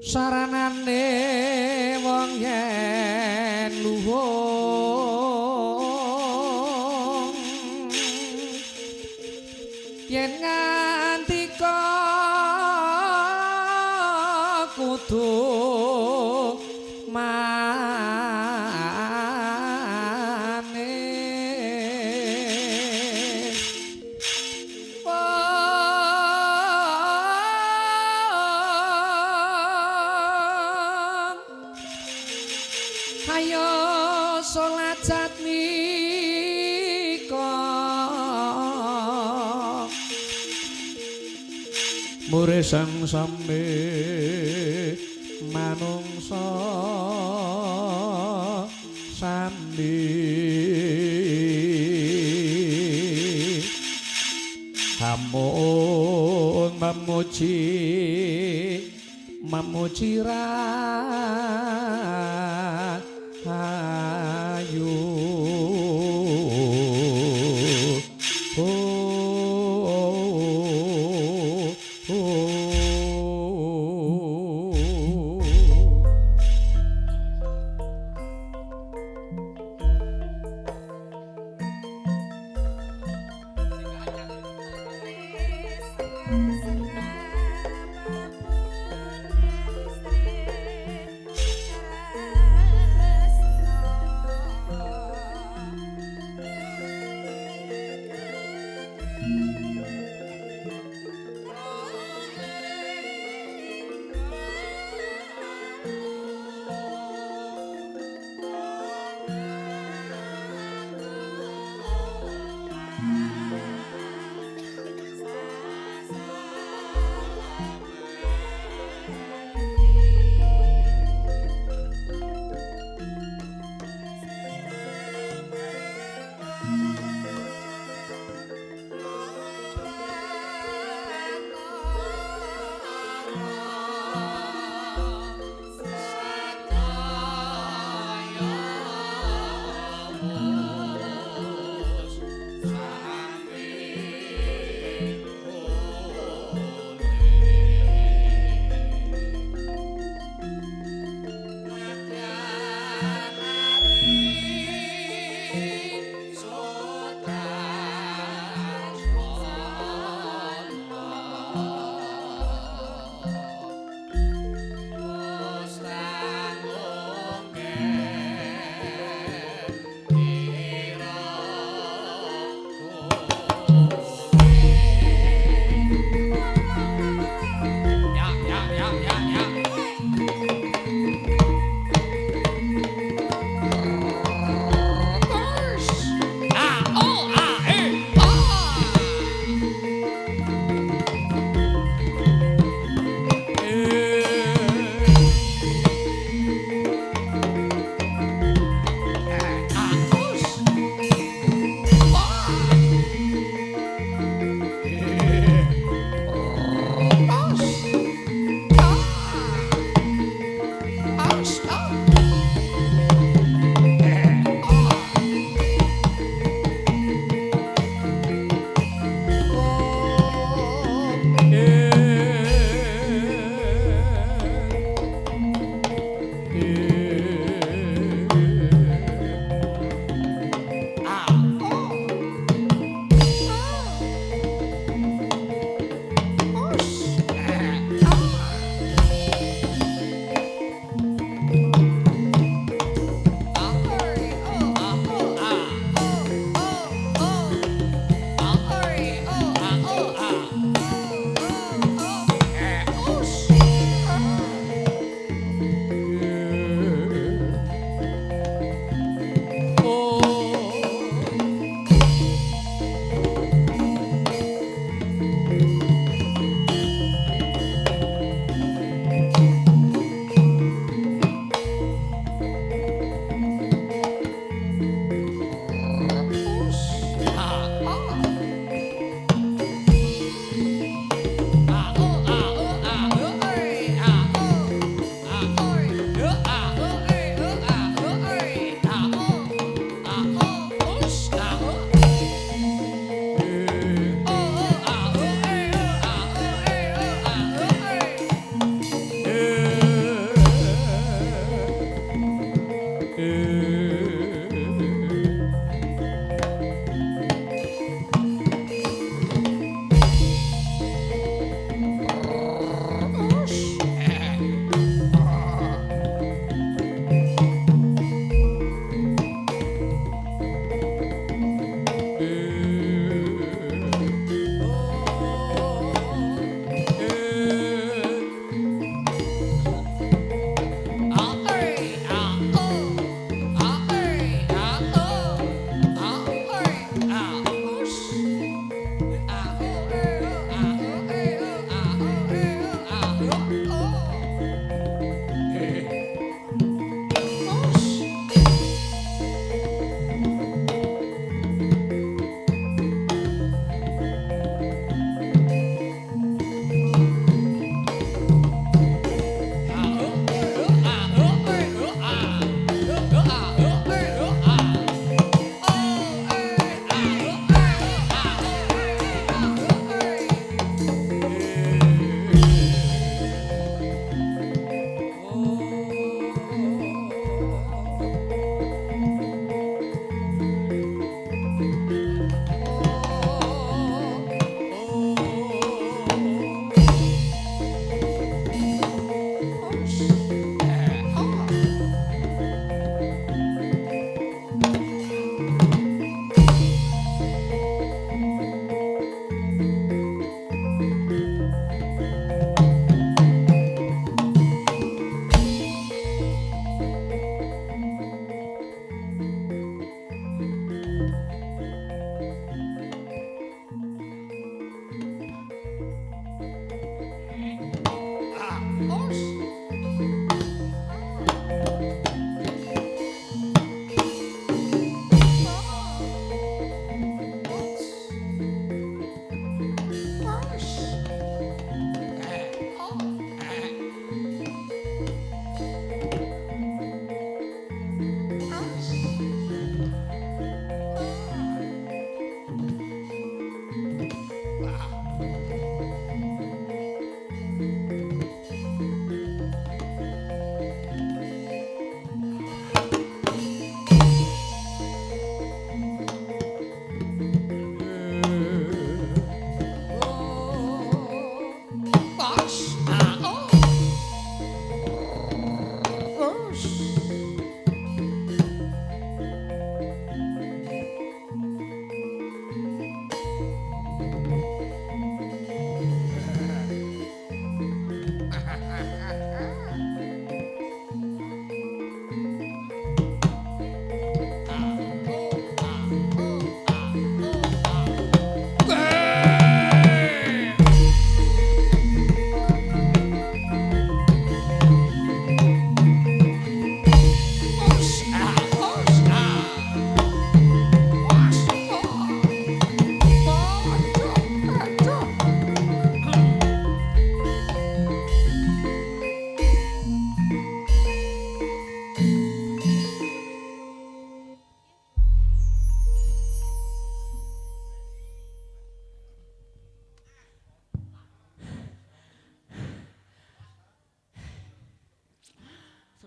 saranane wong yen luhung yen ngantika kudu ayo salat jatmika mure sang sami manungsa sandi hamun memuji ayu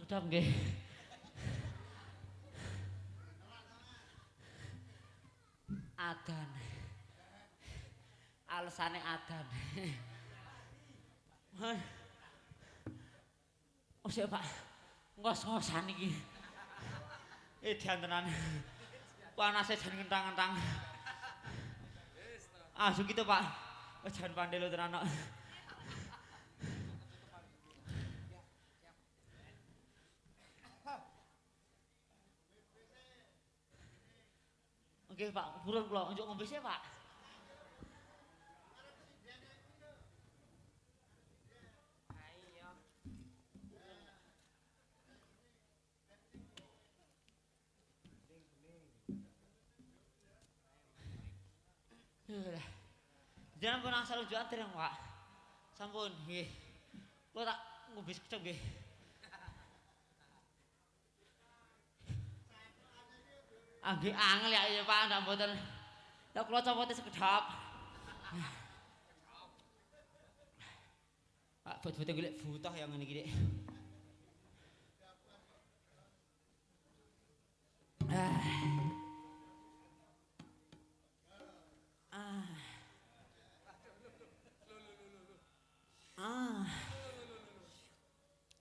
Kedap nggih. Adan. Alesane adan. Oh sik Pak. Ngos-ngosan iki. Diantenan. Panase jan ngentang-ngentang. Asu gitu Pak. Jan pandai lho tenan kok. Oke Pak, burun kula njuk ngombe sik Pak. Jangan pun asal rujukan terang Pak. Sampun nggih. Kula tak ngombe sekecap nggih. Nggih angel ya iya Pak, ndak mboten. Ya kula copote sekedap. Pak bot-bote golek butuh yang ngene iki, Dik.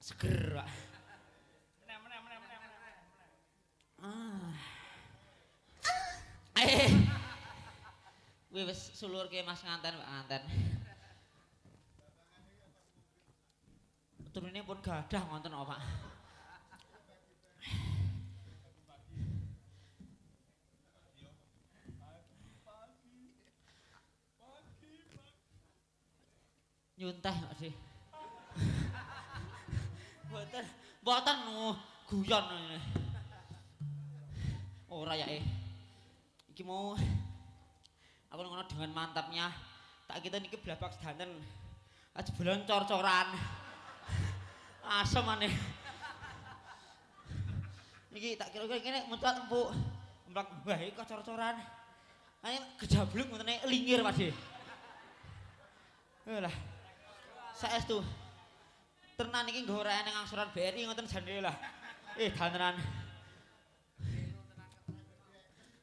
Seger, Pak. Wis sulurke Mas nganten, Pak nganten. Turune pun gadah ngonten kok, Pak. Nyunteh kok sih. Mboten guyon ngene. Ora ya iki mau aku ngono dengan mantapnya tak kita niki blabak sedanten ajebulon cor-coran asem maneh niki tak kira-kira kene muncrat empuk emplak mbah iki kok cor-coran ayo gejabluk ngontene lingir Pak De lah saestu tenan iki nggo ora eneng angsuran BRI ngoten jane lah dantenan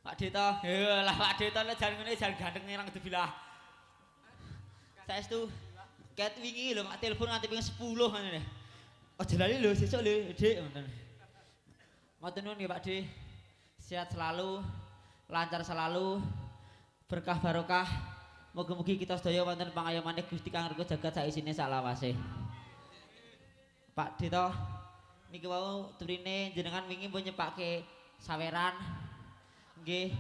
Pak Dita, lah Pak Dita nek jan ngene jan gandeng nang debilah. Saestu ket wingi lho Pak telepon nganti ping 10 ngene. Aja lali lho sesuk lho, Dik ngoten. Matur nuwun nggih Pak De. Sehat selalu, lancar selalu, berkah barokah. Mugi-mugi kita sedaya wonten pangayomane Gusti Kang Rego jagat sak isine sak lawase. Pak Dita niki wau turine jenengan wingi pun nyepake saweran. Nggih.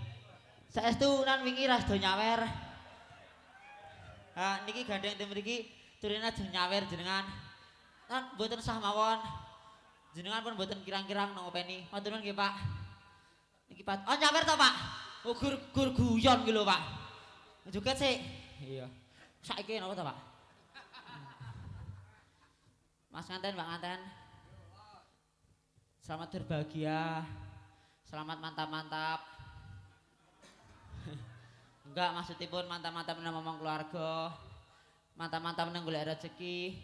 Saestu nan wingi ras do nyawer. Ha niki gandeng tim mriki turine ajeng nyawer jenengan. Kan mboten sah mawon. Jenengan pun mboten kirang-kirang ngopeni. Matur nuwun nggih Pak. Niki Pak. Oh nyawer to Pak. Oh gur guyon ki lho Pak. Joget sik. Iya. Saiki napa to Pak? Mas nganten Pak nganten. Selamat berbahagia. Selamat mantap-mantap. Enggak maksudipun mantap-mantap nang ngomong keluarga. Mantap-mantap nang golek rezeki.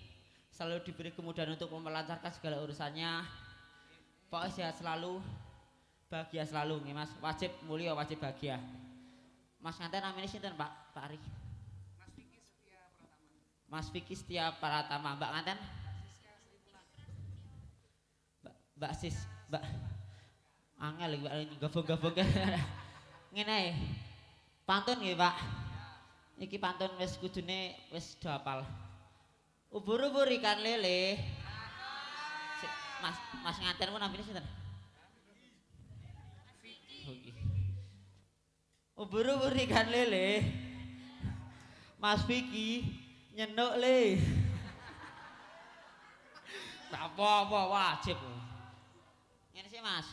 Selalu diberi kemudahan untuk melancarkan segala urusannya. Pokoknya sehat selalu. Bahagia selalu nggih Mas. Wajib mulia, wajib bahagia. Mas nganten namanya sinten Pak? Pak Ari. Mas Vicky Setia Pratama. Mbak nganten? Mbak Sis, Mbak angel iki Mbak gabung-gabung. Ngene pantun nggih Pak. Iki pantun wis kudune wis do hafal. Ubur-ubur ikan lele. Mas nganten pun namine sinten? Vicky. Ubur-ubur ikan lele. Mas Vicky nyenuk le. Apa-apa wajib. Ngene sih Mas.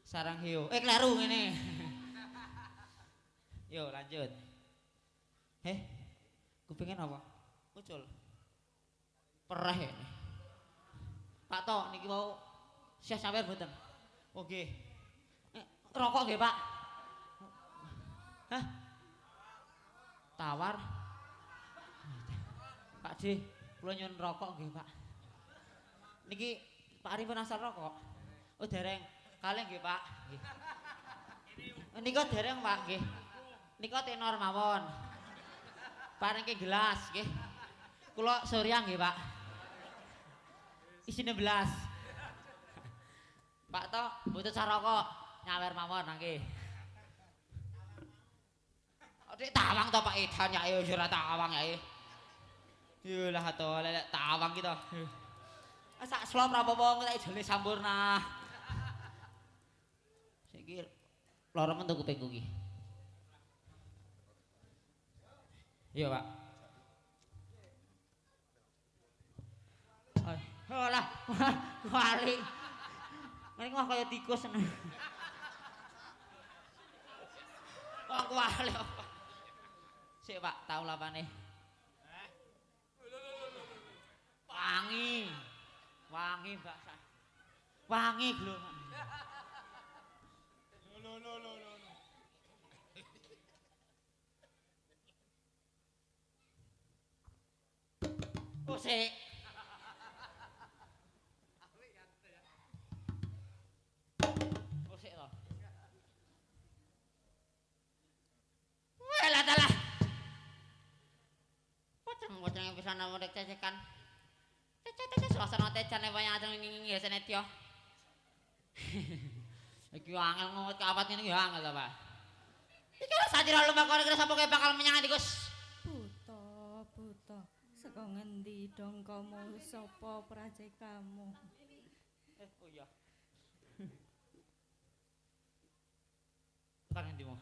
Sarang hiu. Kleru ngene. Yo lanjut. Kupingin apa? Ucul. Pereh ini. Pak Tok niki mau siap sawer mboten? Oke. Rokok nggih Pak. Hah? Tawar. Pak D, kula nyuwun rokok nggih Pak. Niki Pak Arifin asal rokok. Oh dereng. Kalih nggih Pak. Nggih. Nika dereng Pak nggih. Nika tenor mawon. Paringke gelas nggih. Kula Surya nggih Pak. Isine belas. Pak to mboten sarokok nyawer mawon nggih. Dik tawang to Pak Edan ya ora tawang ya. Yalah to lelek tawang ki to. Sak slop ra apa-apa tak jane sampurna. Saiki lara men tuku kupingku ki. Iya, Pak. Oh lah, wali. Ngene mah kaya tikus. Wong wali. Sik Pak, tau lapane. Wangi. Wangi Mbak Sah. Wangi glongan. Oh sik. Oh sik to. Walah dalah. Pocong-pocong pisan namung cecekan. Cece suasana tecane wayang ajeng ngingi senetyo. Iki angel ngot kawat ngene ya angel ta, Pak. Iki ora sajira lomba kok kira sapa bakal menyang ndi, Gus? Buta. Saka ngendi dong kamu sapa prajekamu? Oh iya. Kan ngendimu?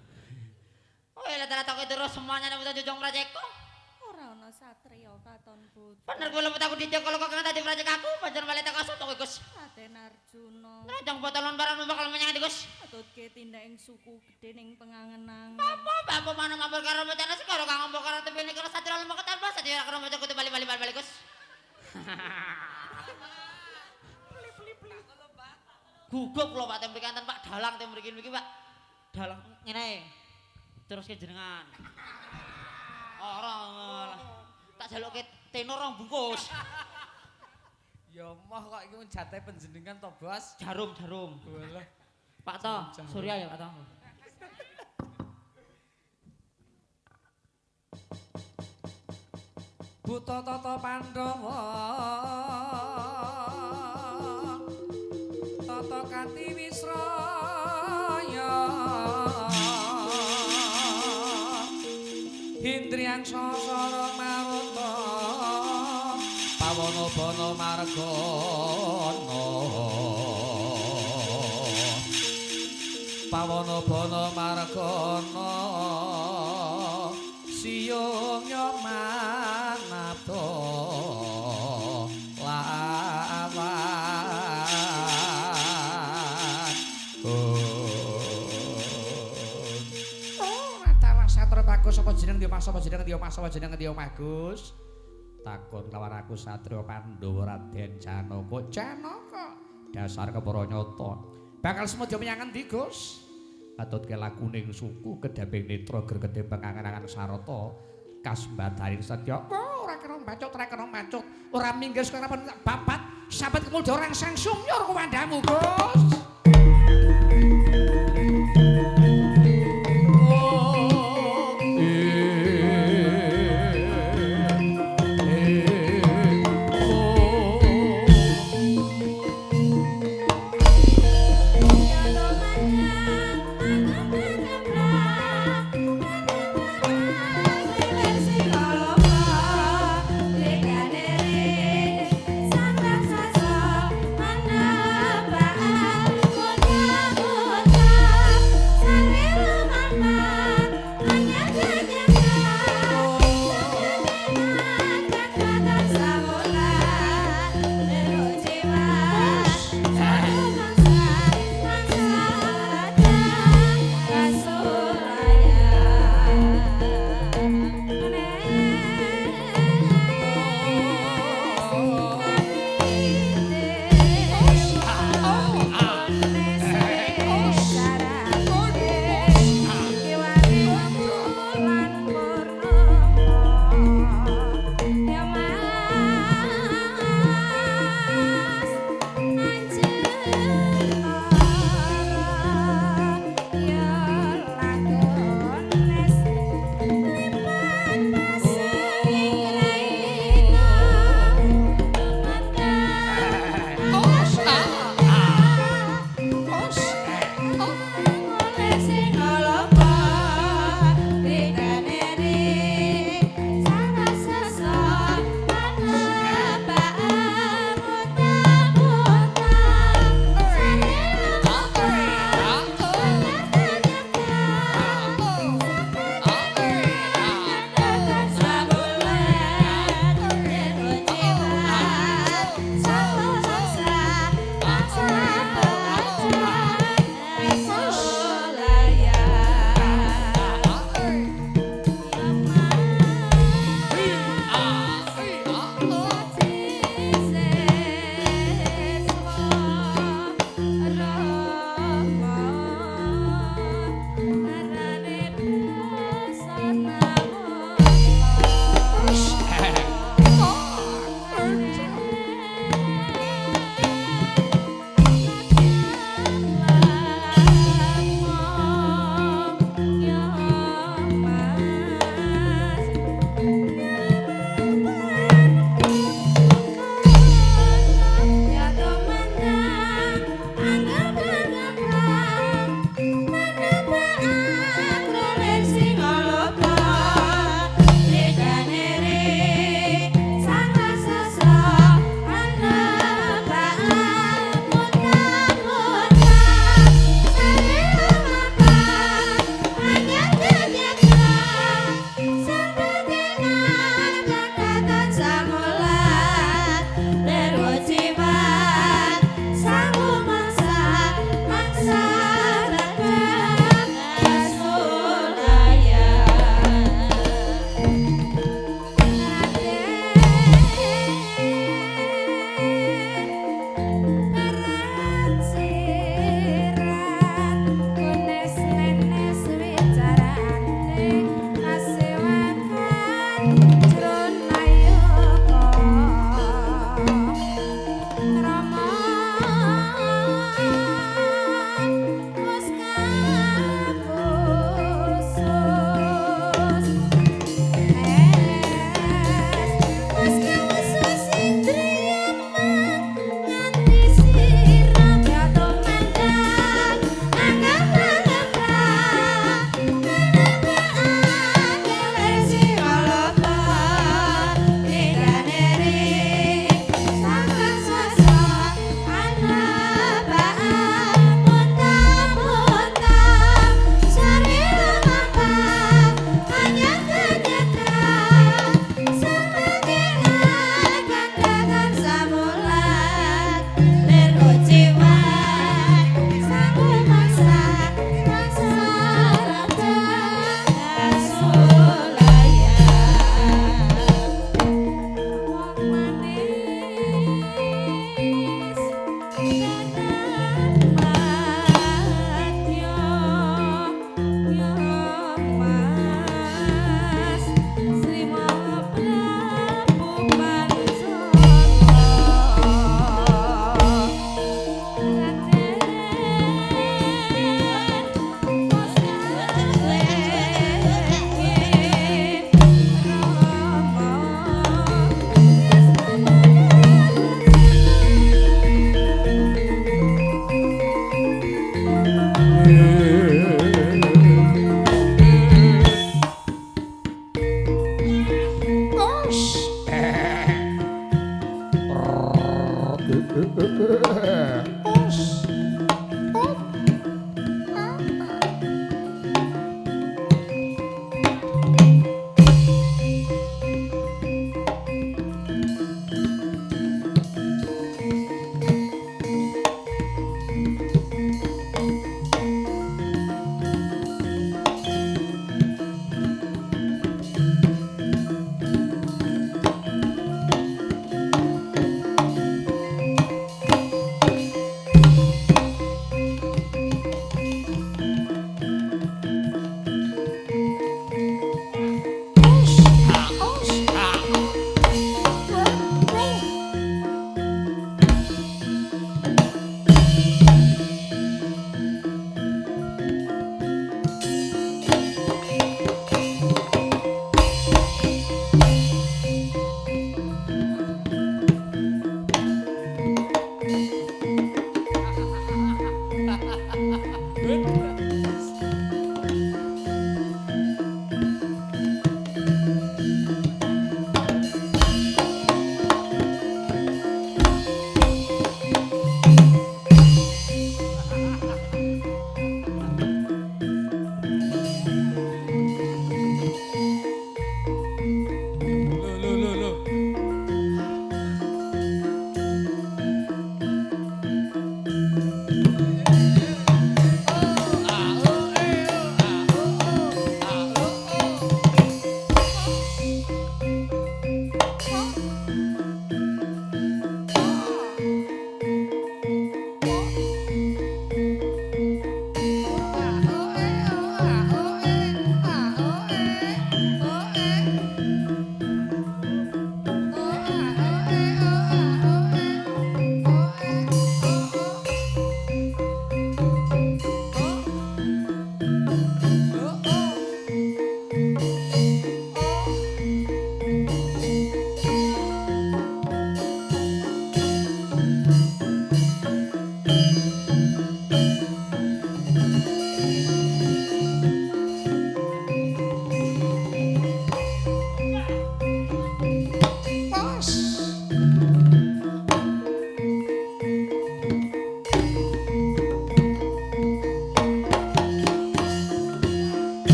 Oh iya lah takoki terus semuanya nek jujung prajekku. Ora ana satriya katon buta. Bener kuwi lempet aku dijak kalau kok dadi prajek aku, pancen bali tak asut kowe, Gus. Raden Arjuna. Ngrajang botolon barang bakal menyang ndi, Gus? Atutke tindak ing suku gedhe ning pengangenang. Apa mana mampir karo bocana sekaro kang mbok karo tepene karo satria lembek ketabas satria karo bocah kudu bali-bali Gus. Guguk lho Pak temriki kanten Pak dalang temriki niki Pak. Dalang ngene. Terus ke jenengan. Ora tak jaluke tenor rong bungkus. Ya moh kok iki jate panjenengan to, Bos? Jarum. Walah. Pak To, Surya ya Pak To. Buta tata Pandhawa. Tata Kanti Wisraya. Hindriyan sasara maruta. Pawana bana margana. Pawana bana margana. Siyung manapta lawan dalang satra bagus sapa jeneng dia Mas sapa jeneng dia Mas sapa jeneng dia Magus takon lawan aku Satria Pandhawa Raden Janaka dasar kepara nyata bakal semedya menyang endi Gus atutke lakuning suku kedaping netra gregete pengangan-angan sarata kasembadaning sedya ora kena macut ora minggir sekarapan babat sahabat kemulya orang sang sumyur kuwandamu Gus Sang raksasa manapa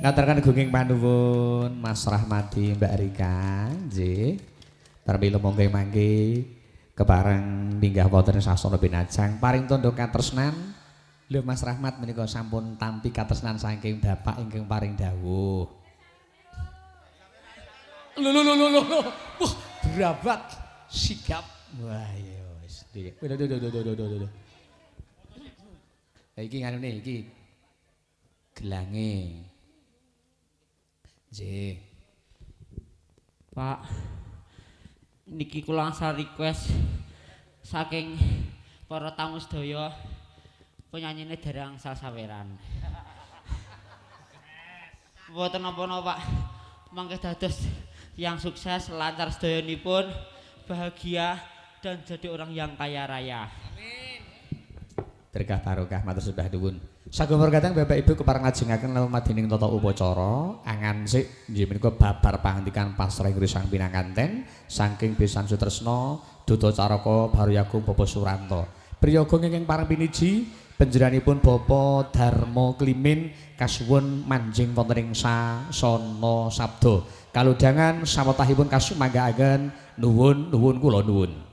Ngaturkan gunging panuwun Mas Rahmadi Mbak Rika nggih. Pramila monggo mangke kepareng minggah wonten sasana binajang paring tandha katresnan. Lho Mas Rahmat menika sampun tampi katresnan saking Bapak ingkang paring dawuh. Lho. Wah, berabat sigap. Wah, ya wis. Lho. Iki nganune iki gelange. Nggih. Pak, niki kula angsal request saking para tamu sedaya penyanyine dereng angsal saweran. Mboten napa-napa Pak, mangke dados yang sukses, lancar sedayanipun, bahagia dan jadi orang yang kaya raya. Amin. Berkah barokah matur sembah nuwun. Sagumpur kadang Bapak Ibu kepareng ngajengaken lamadining tata upacara angan sik nggih menika babar pangandikan pasrahing Sang Pinangganten saking Besan Sutresna Duta Caraka Baryagung Bapak Suranto. Priyaga ingkang pareng piniji panjenenganipun Bapak Darma Klimin kasuwun manjing wonten ing sasana sabda. Kalodhangan sawetahipun kasumanggaaken nuwun kula nuwun.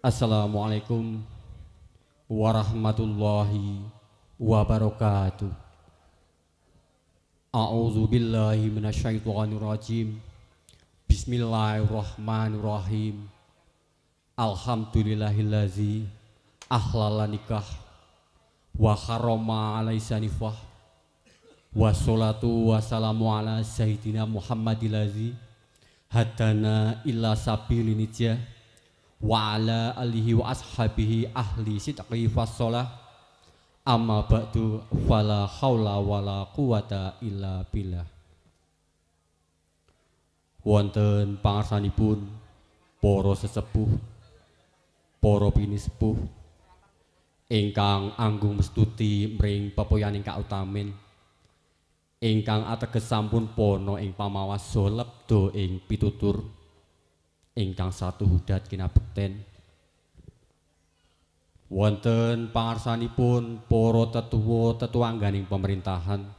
Assalamualaikum warahmatullahi wabarakatuh. A'udzu billahi minasyaitonir rajim. Bismillahirrahmanirrahim. Alhamdulillahillazi ahlala nikah wa harrama alaisa nifah. Wassalatu wassalamu ala sayyidina Muhammadillazi hadana illa sabilin najah wa ala alihi wa ashabihi ahli sidqi fassalah. Amma ba'du fala haula wala quwata illa billah. Wonten pangarsanipun para sesepuh, para pinisepuh ingkang anggung mestuti mring pepoyaning kautamin ingkang ateges sampun pono ing pamawas lebda ing pitutur ingkang satu hudat kinabekten. Wonten pangarsanipun para tetuwa tetuangganing pemerintahan,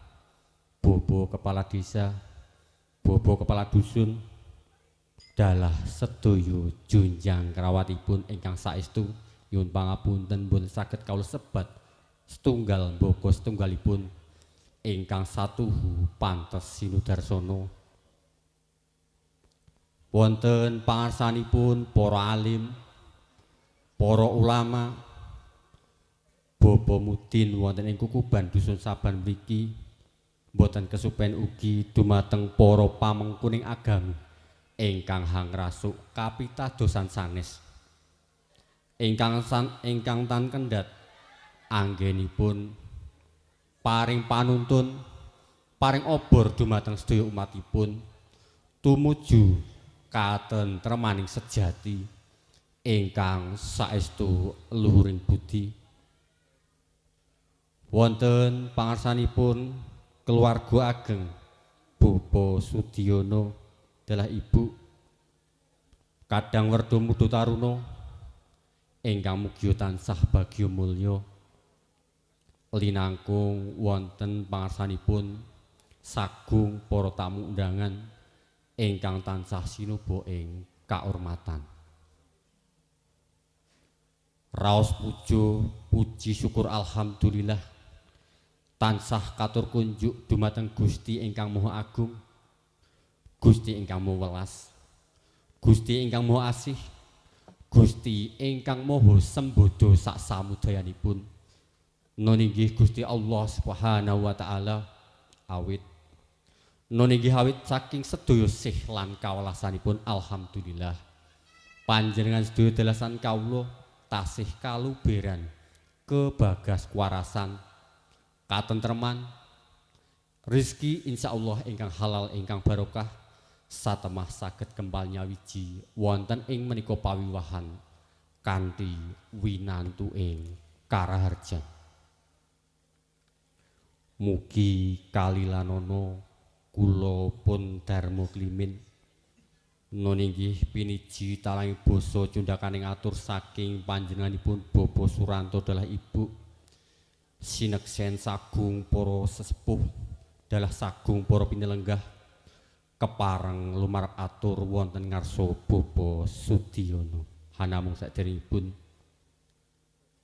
bobo kepala desa, bobo kepala dusun, dalah sedaya junjang krawatipun ingkang saestu nyuwun pangapunten boten saged kawula sebat setunggal bobo setunggalipun ingkang satuhu pantes sinudarsana. Wonten pangarsanipun para alim, para ulama, Bapa Mudin wonten ing Kukuban dusun Saban mriki boten kesupen ugi dumateng para pamengkuning agami ingkang hangrasuk kapitadosan sanes ingkang tan kendhat anggenipun paring panuntun, paring obor dumateng sedaya umatipun tumuju katentremaning sejati ingkang saestu luhuring budi. Wonten pangarsanipun keluarga ageng Bapak Sudiono dalah Ibu Kadang Werda Muda Taruna ingkang mugi tansah bagya mulya. Linangkung wonten pangarsanipun sagung para tamu undangan ingkang tansah sinuba ing kaurmatan. Raos pujo puji syukur alhamdulillah tansah katur kunjuk dumateng Gusti ingkang Maha Agung, Gusti ingkang Maha Welas, Gusti ingkang Maha Asih, Gusti ingkang Maha Sembada sak samudayanipun. Nun inggih Gusti Allah Subhanahu wa taala awit nun inggih awit saking sedaya sih lan kawelasanipun alhamdulillah panjenengan sedaya dalasan kawula tasih kaluberan kebagas kuwarasan katentreman rezeki insyaallah ingkang halal ingkang barokah satemah saged kempal nyawiji wonten ing menika pawiwahan kanthi winantu ing karaharjan. Mugi kalilanana kula pun darma klimin nun inggih piniji talanging basa cundhakaning atur saking panjenenganipun Bapak Suranto dalah Ibu sineksen sagung para sesepuh dalah sagung para pinelenggah kepareng lumarep atur wonten ngarsa Bapak Sudiono hanamung saderengipun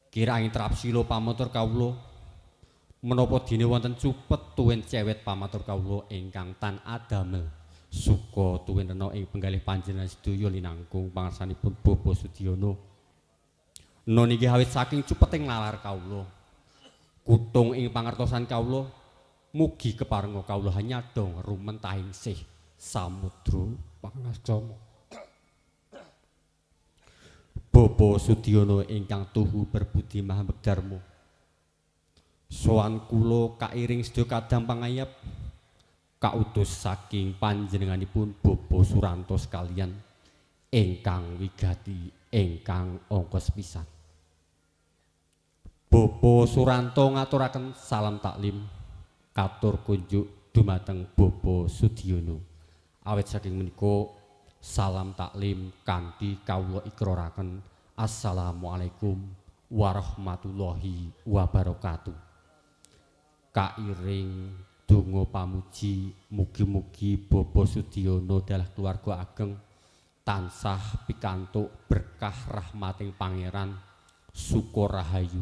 kiranging trapsila pamatur kawula menapa dene wonten cupet tuwin cewet pamatur kawula ingkang tan adamel suka tuwin rena ing penggalih panjenengan sedaya linangkung pangarsanipun Bapak Sudiono. Nun inggih awit saking cupeting lalar kawula kutung ing pangertosan kawula mugi keparenga kawula nyadong rumentahing sih samudra pangastama. Bapak Sudiono ingkang tuhu berbudi mahabekdarma sowan kula kairing sedaya kadang pangayap kautus saking panjenenganipun Bapak Suranto sekalian ingkang wigati ingkang angka sepisan. Bapak Suranto ngaturaken salam taklim katur kunjuk dumateng Bapak Sudiono. Awit saking menika salam taklim kanthi kawula ikraraken assalamualaikum warahmatullahi wabarakatuh. Kairing donga pamuji mugi-mugi Bapak Sudiono dalah keluarga ageng tansah pikantuk berkah rahmating pangeran syukur rahayu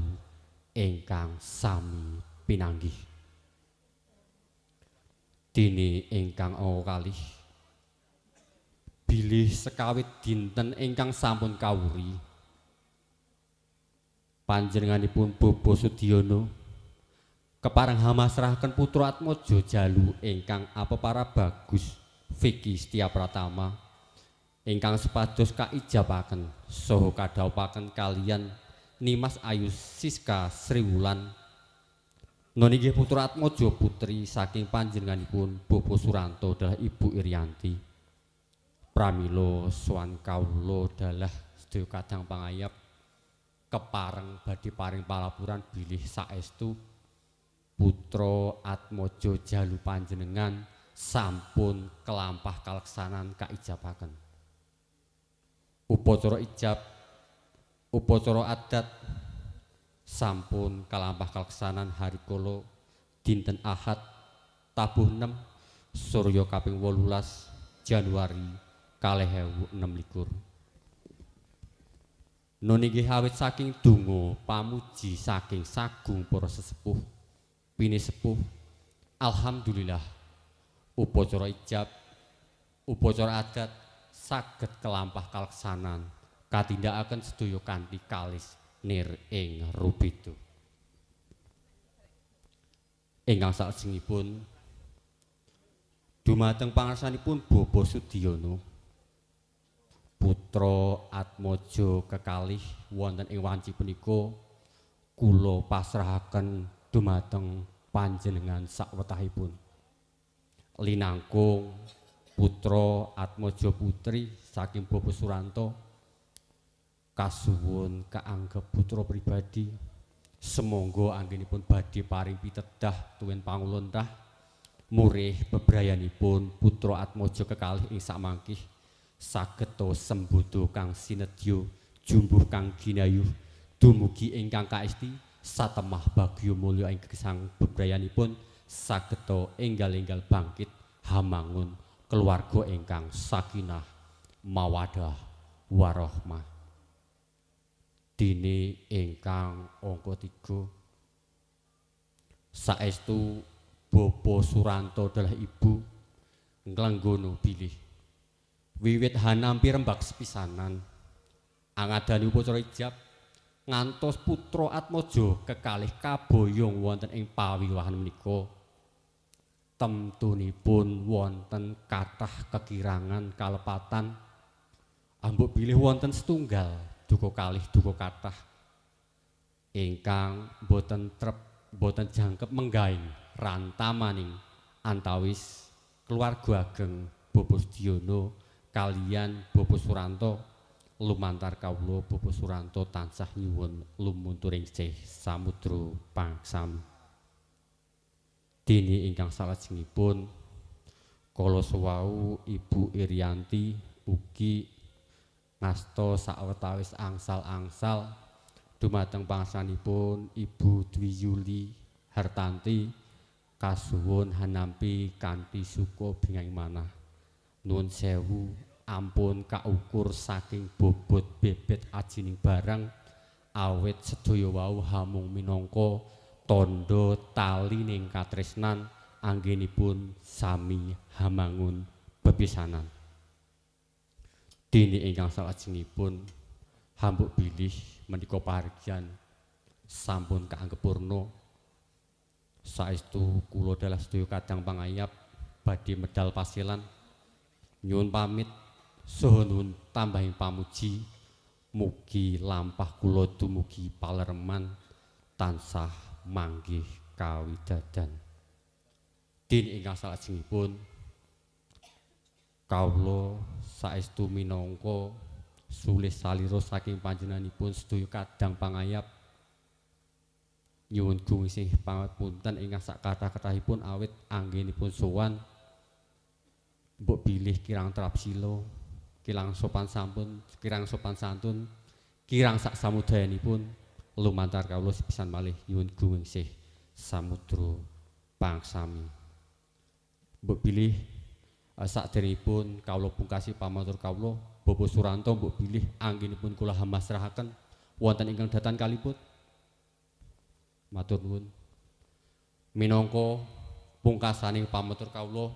ingkang sami pinanggih. Dene ingkang kalih bilih sekawit dinten ingkang sampun kawuri panjenenganipun Bobo Sudiono kepareng hamasrahaken putra Atmaja Jalu ingkang apepara bagus Vicky Setia Pratama ingkang sepados kaijabaken saha kadhaupaken kaliyan Nimas Ayu Siska Sriwulan nonggih putra Atmaja putri saking panjenenganipun Bobo Suranto dalah Ibu Irianti. Pramila sowan kawula dalah sedaya kadang pangayap kepareng badhe paring palapuran bilih saestu putra Atmaja Jalu panjenengan sampun kelampah kaleksanan kaijabaken. Upacara adat sampun kalampah kaleksanan harikala dinten Ahad tabuh 6 Surya kaping 18 Januari 2026. Nunggih awit saking donga pamuji saking sagung para sesepuh pinisepuh alhamdulillah upacara adat saged kelampah kaleksanan katindakaken sedaya kanthi kalis nir ing rubeda. Ingkang salajengipun dumateng pangarsanipun Bobo Sudiono putra Atmaja kekalih wonten ing wanci punika kula pasrahaken dumateng panjenengan sawetahipun. Linangkung putra Atmaja putri saking Bobo Suranto kasuwun kaanggep putra pribadi semangga anggenipun badhe paring pitedah tuwin pangulunrah murih bebrayanipun putra Atmaja kekalih ing samangkih sageta sembodo kang sinedya jumbuh kang ginayuh dumugi ingkang kaesti satemah bagya mulya ing gesang bebrayanipun sageta enggal-enggal bangkit hamangun keluarga ingkang sakinah mawaddah warahmah. Dene ingkang angka 3 saestu Bobo Suranto dalah ibu nglenggono bilih wiwit hanampi rembag sepisanan angadani upacara ijab ngantos putra Atmaja kekalih kaboyong wonten ing pawiwahan menika temtunipun wonten kathah kekirangan kalepatan ambuk bilih wonten setunggal duka kalih duka kathah ingkang boten jangkep menggaing rantamaning antawis keluarga ageng Bobo Sudiono kaliyan Bobo Suranto lumantar kawula Bobo Suranto tansah nyuwun lumunturing sih samudra pangsami. Dene ingkang salajengipun kala suwau Ibu Irianti ugi ngasta sawetawis angsal-angsal dumateng pangsanipun Ibu Dwi Yuli Hartanti kasuwun hanampi kanthi suka binging manah. Nuwun sewu ampun kaukur saking bobot bebet ajining barang awit sedaya wau hamung minangka tandha talining katresnan anggenipun sami hamangun bepisanan. Dene ingkang salajengipun hambuk bilih menika pahargyan sampun kaanggep purna saestu kula dalah sedaya kadang pangayap badhe medal pasilan nyuwun pamit saha nuwun tambahing pamuji mugi lampah kula dumugi palereman tansah manggih kawidadan. Dene ingkang salajengipun kawula saestu minangka sulih salira saking panjenenganipun sedaya kadang pangayap nyuwun gungsih pangapunten ingkang sakathah-kathahipun awit anggenipun sowan mbok bilih kirang trapsila kirang sopan santun kirang sak samudayanipun lumantar kawula sepisan malih nyuwun gungsih samudra pangsami mbok bilih Sakderengipun kawula pungkasi pamatur kawula Bapak Suranto mbok bilih anggenipun kula hamasrahaken wonten ingkang datan kaliput. Matur nuwun. Minangka pungkasaning pamatur kawula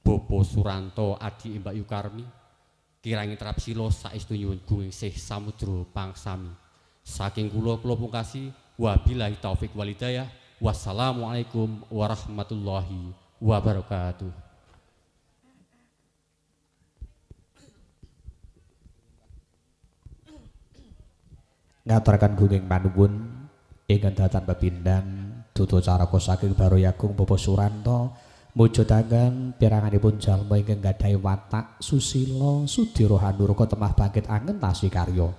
Bapak Suranto Adi Mbak Yukarmi kirang trapsila saestu nyuwun gumingsih samudra pangsami. Saking kula pungkasi wabillahi taufik walhidayah. Wassalamualaikum warahmatullahi wabarakatuh. Ngaturaken gunging panuwun ingkang dhateng pepindhan dudu caraka saking Baroyagung Bapak Suranto mujudaken piranganipun jalma ingkang gadhahi watak susila sudira hanurka temah bangkit angen tasi karya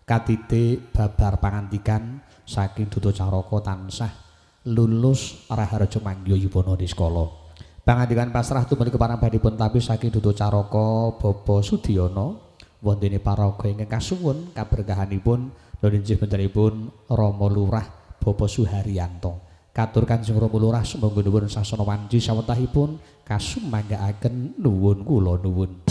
katitik babar pangandikan saking dudu caraka tansah lulus raharja mangya yupana niskala pangandikan pasrah tumuli keparambadipun tapi saking dudu caraka Bapak Sudiyana wondene paraga ingkang kasuwun kaberkahanipun Nulinjih bentenipun Rama Lurah Bapak Suharyanto. Katur Kanjeng Rama Lurah sumangga nuwun sasana wanci sawetahipun kasumanggaaken nuwun kula nuwun.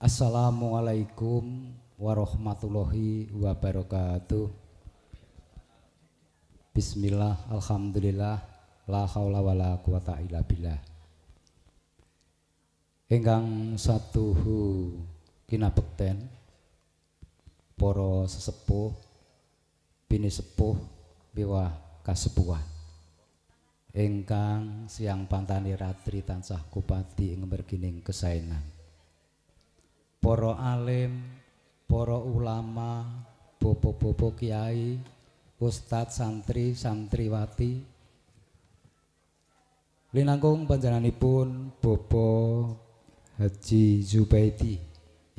Assalamualaikum warahmatullahi wabarakatuh. Bismillah, alhamdulillah, la haula wala quwata illa billah. Ingkang satuhu kinabekten para sesepuh, bini sepuh, biwah kasepuhan. Ingkang siang pantani ratri tansah kupati ing mergining kesaenan. Para alim, para ulama, bopo-bopo kiai, ustadz, santri, santriwati, linangkung panjenenganipun Bapak Haji Zubaidi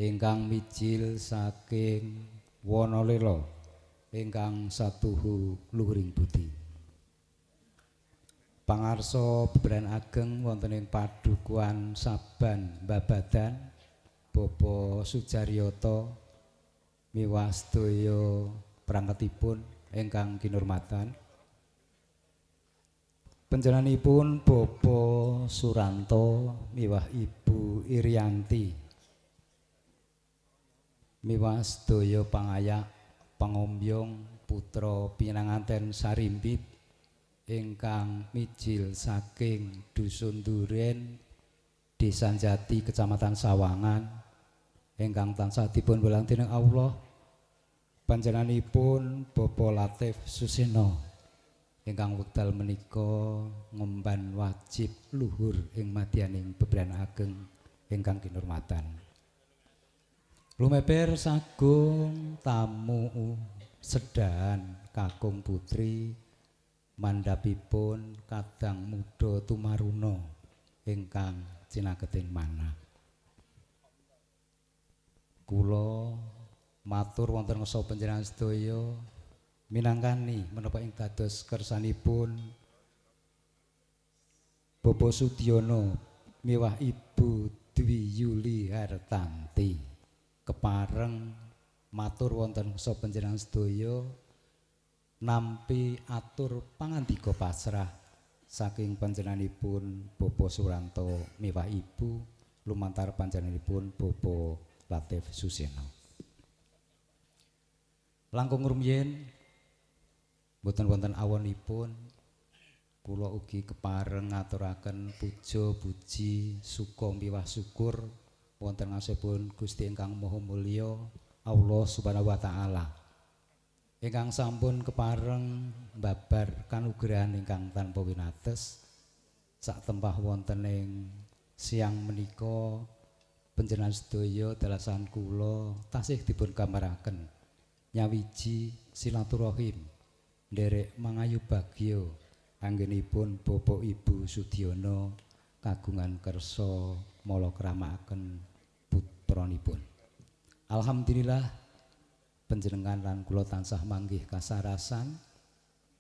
ingkang mijil saking Wonolela ingkang satuhu luhuring budi. Pangarsa beberan ageng wonten ing padukuhan Saban Babadan Bapak Sujaryoto miwah sedaya prangkatipun ingkang kinurmatan. Panjenenganipun Bapak Suranto miwah Ibu Irianti miwah sedaya pangayak pangombyong putra pinanganten Sarimbit ingkang mijil saking Dusun Duren Desa Jati Kecamatan Sawangan ingkang tansah dipun welang dening Allah. Panjenenganipun Bapak Latif Suseno ingkang wekdal menika ngemban wajib luhur ing madyaning beberan ageng ingkang kinurmatan. Lumeber sagung tamu sedahan kakung putri mandhapipun kadang muda tumaruna ingkang cinaketing manah. Kula matur wonten ngarsa panjenengan sedaya minangkani menapa ing dados kersanipun Bapak Sudiono miwah Ibu Dwi Yuli Hartanti kepareng matur wonten ngarsa panjenengan sedaya nampi atur pangandika pasrah saking panjenenganipun Bapak Suranto miwah Ibu lumantar panjenenganipun Bapak Latif Suseno. Langkung rumiyin boten wonten awonipun kula ugi kepareng ngaturaken puja puji suka miwah syukur wonten ngasihipun Gusti ingkang Maha Mulya Allah Subhanahu wa taala ingkang sampun kepareng babar kanugrahan ingkang tanpa winates sak tempah wonten ing siang menika. Panjenengan sedaya dalasan kula tasih dipun gambaraken nyawiji silaturahim nderek mangayu bagya anggenipun Bapak Ibu Sudiono kagungan kersa mala kramakaken putranipun. Alhamdulillah panjenengan lan kula tansah manggih kasarasan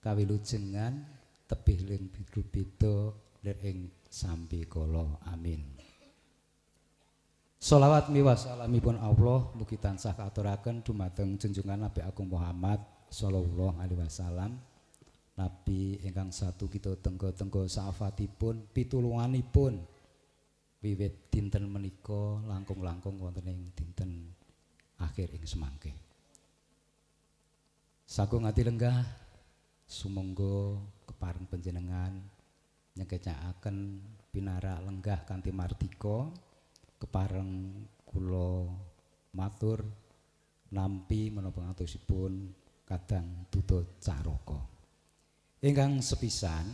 kawilujengan tebih ling beda lir ing sambi kala. Amin. Sholawat miwah salamipun Allah mugi tansah katuraken dumateng junjungan Nabi Agung Muhammad sallallahu alaihi wasallam. Nabi ingkang satu kita tenggo-tenggo saafatipun pitulunganipun wiwit dinten menika langkung-langkung wonten ing dinten akhir ing semangke. Sagung ati lenggah sumangga kepareng panjenengan nyekecakaken pinara lenggah kanthi mardika kepareng kula matur nampi menapa ngatosipun kadang duta caraka. Ingkang sepisan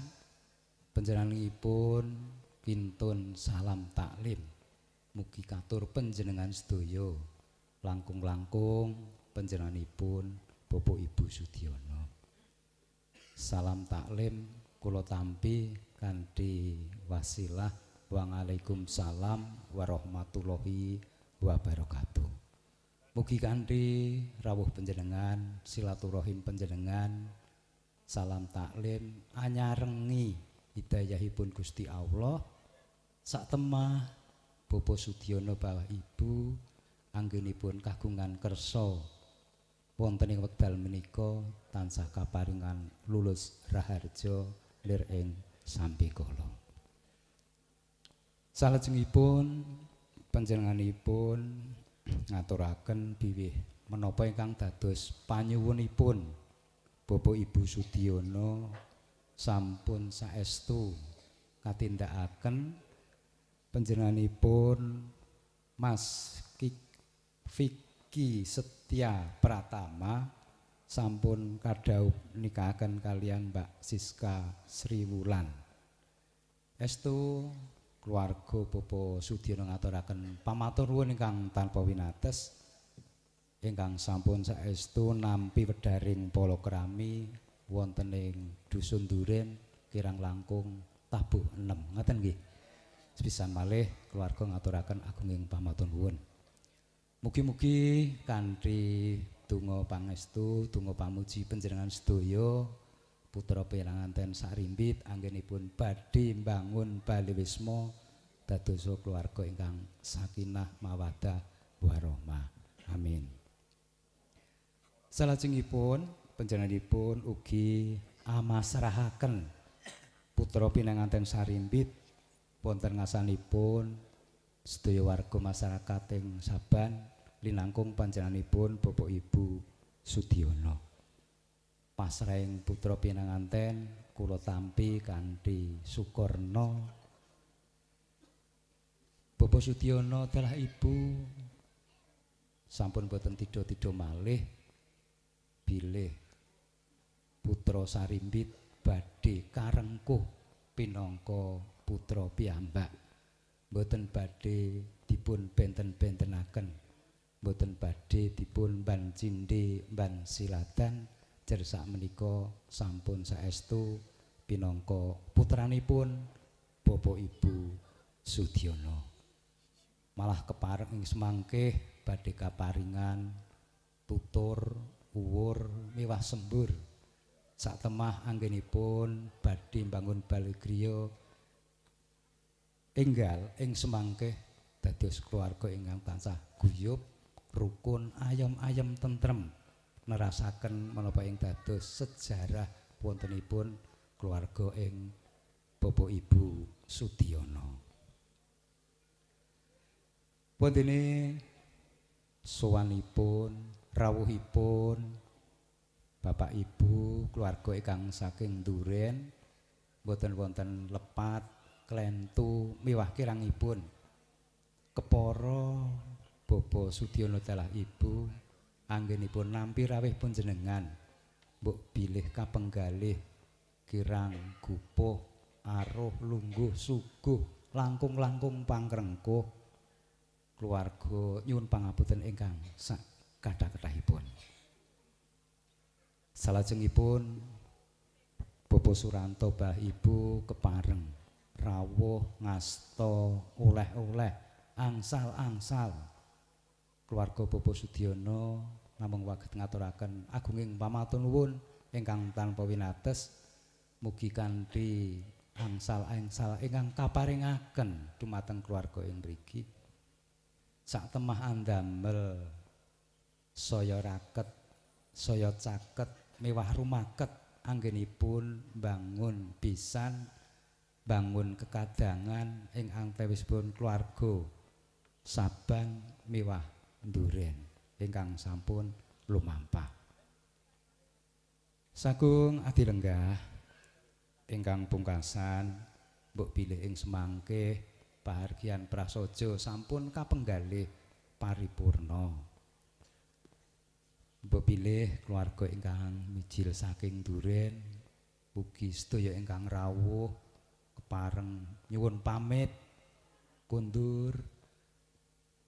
panjenenganipun kintun salam taklim mugi katur panjenengan sedaya langkung-langkung panjenenganipun Bapak Ibu Sudiono. Salam taklim kula tampi kanthi wasilah Waalaikumsalam warahmatullahi wabarakatuh. Mugi kanthi rawuh panjenengan, silaturahim panjenengan, salam taklim anyarengi hidayahipun Gusti Allah satemah Bapak Sudiono Bapak Ibu anggenipun kagungan kersa wonten ing wekdal menika tansah kaparingan lulus raharja lir ing sambi kala. Salajengipun panjenenganipun ngaturaken bilih menapa ingkang dados panyuwunipun Bapak Ibu Sudiono sampun saestu katindakaken panjenenganipun Mas Vicky Setia Pratama sampun kadhaup nikahaken kalian Mbak Siska Sriwulan. Estu keluarga Bapak Sudiono ngaturaken pamatur nuwun ingkang tanpa winates ingkang sampun saestu nampi wedharing palakrami wonten ing Dusun Duren kirang langkung tabuh 6. Ngoten nggih. Sepisan malih keluarga ngaturaken agunging pamatur nuwun. Mugi-mugi kanthi donga pangestu, donga pamuji panjenengan sedaya putra pinanganten sarimbit anggenipun badhe mbangun Bali Wisma dadosa keluarga ingkang sakinah mawaddah warahmah. Amin. Salajengipun panjenenganipun ugi amasrahaken putra pinanganten sarimbit wonten ngasanipun sedaya warga masyarakat ing Saban linangkung panjenenganipun Bapak Ibu Sudiono. Pasrahing putra pinanganten kula tampi kanthi sukurna Bapak Sudiono telah Ibu sampun boten tida-tida malih bilih putra sarimbit badhe karengkuh pinangka putra piyambak boten badhe dipun benten-bentenaken boten badhe dipun ban cindhe ban siladan jersak menika sampun saestu pinangka putranipun Bapak Ibu Sudiono. Malah kepareng ing semangke badhe kaparingan tutur uwur miwah sembur satemah anggenipun badhe mbangun bali griya enggal ing semangke dados keluarga ingkang tansah guyub rukun ayem-ayem tentrem nerasaken menapa ing dados sejarah wontenipun keluarga ing Bapak Ibu Sudiono. Wontene sowanipun rawuhipun Bapak Ibu keluarga ingkang saking Duren boten wonten lepat klentu miwah kirangipun kepara Bapak Sudiono telah Ibu anggenipun nampi rawuh panjenengan mbok bilih kapenggalih kirang gupuh aruh lungguh suguh langkung-langkung pangkrengkuh keluarga nyuwun pangapunten ingkang sak kathah-kathahipun. Salajengipun Bapak Suranto Mbah Ibu kepareng rawuh ngasta oleh-oleh angsal-angsal keluarga Bapak Sudiono namung waget ngaturaken agunging pamatur nuwun ingkang tanpa winates mugi kanthi angsal-angsal ingkang kaparingaken dumateng keluarga ing mriki sak temah andamel saya raket saya caket mewah rumaket anggenipun bangun pisan bangun kekadangan ing antawisipun keluarga Sabang mewah Nduren ingkang sampun lumampah sagung adilenggah ingkang pungkasan mbok bilih ing semangke pahargyan prasaja sampun kapenggalih paripurna mbok bilih keluarga ingkang mijil saking Duren ugi sedaya ingkang rawuh kepareng nyuwun pamit kundur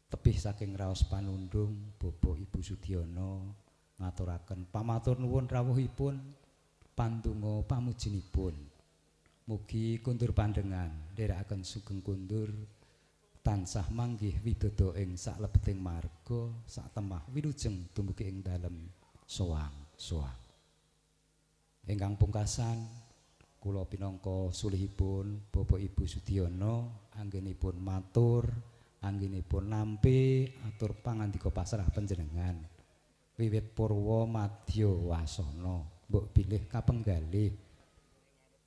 tepih saking raos panundung Bapak Ibu Sudiono ngaturaken pamatur nuwun rawuhipun pandonga pamujinipun mugi kundur pandengan nderekaken sugeng kundur tansah manggih widodo ing saklebeting marga sak temah wilujeng dumugi ing dalem soang-soang ingkang pungkasan kula pinangka sulihipun Bapak Ibu Sudiono anggenipun matur anggenipun nampi atur pangandika pasrah panjenengan wiwit purwa madya wasana mbok bilih kapenggalih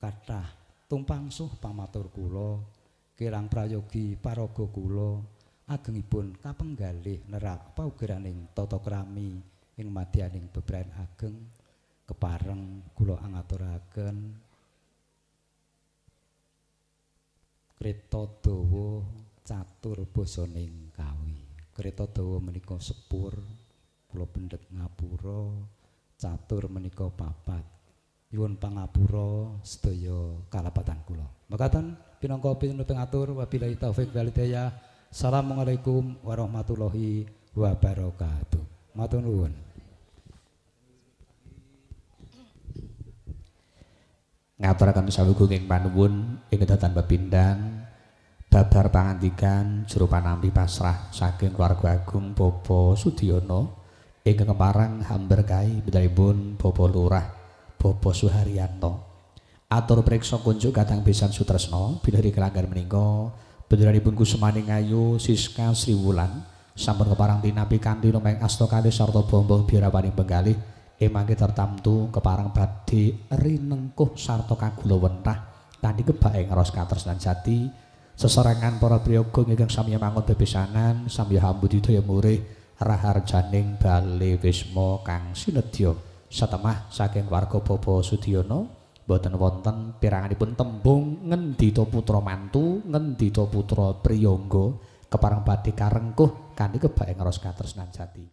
kathah tumpangsuh pamatur kula kirang prayogi paraga kula agengipun kapenggalih nerak paugeraning tata krami ing madyaning bebrayan ageng kepareng kula angaturaken kreta dawa catur basaning kawi kreta dawa menika sepur kula pendhet ngapura catur menika papat nyuwun pangapura sedaya kalapatan kula mekaten pinangka pinuniping atur wabillahi taufik wal hidayah assalamualaikum warahmatullahi wabarakatuh matur nuwun ngaturaken saweging panuwun ing kedatan pepindhan babar pangandikan juru panampi pasrah saking keluarga agung Bapak Sudiono ingkang kepareng hamberkahi bedalipun Bapak Lurah Bapak Suharyanto atur priksa kunjuk kadang pisan sutresna bilih kelanggan menika bedaranipun Kusemaning Ayu Siska Sriwulan sampun kepareng tinapi kanthi nomeng asta kalih sarta bombong birapaning penggalih emangke tertamtu kepareng badhe rinengkuh sarta kagulawenthah kanthi kebak ing ros katresnan jati sesarengan para priyaga ingkang sami mangun bebesanan sami hambudidaya murih raharjaning bale wisma kang sinedya satemah saking warga Bapak Sudiono boten wonten piranganipun tembung ngendita putra mantu ngendita putra priyangga kepareng badhe karengkuh kanthi kebak ing ros katresnan jati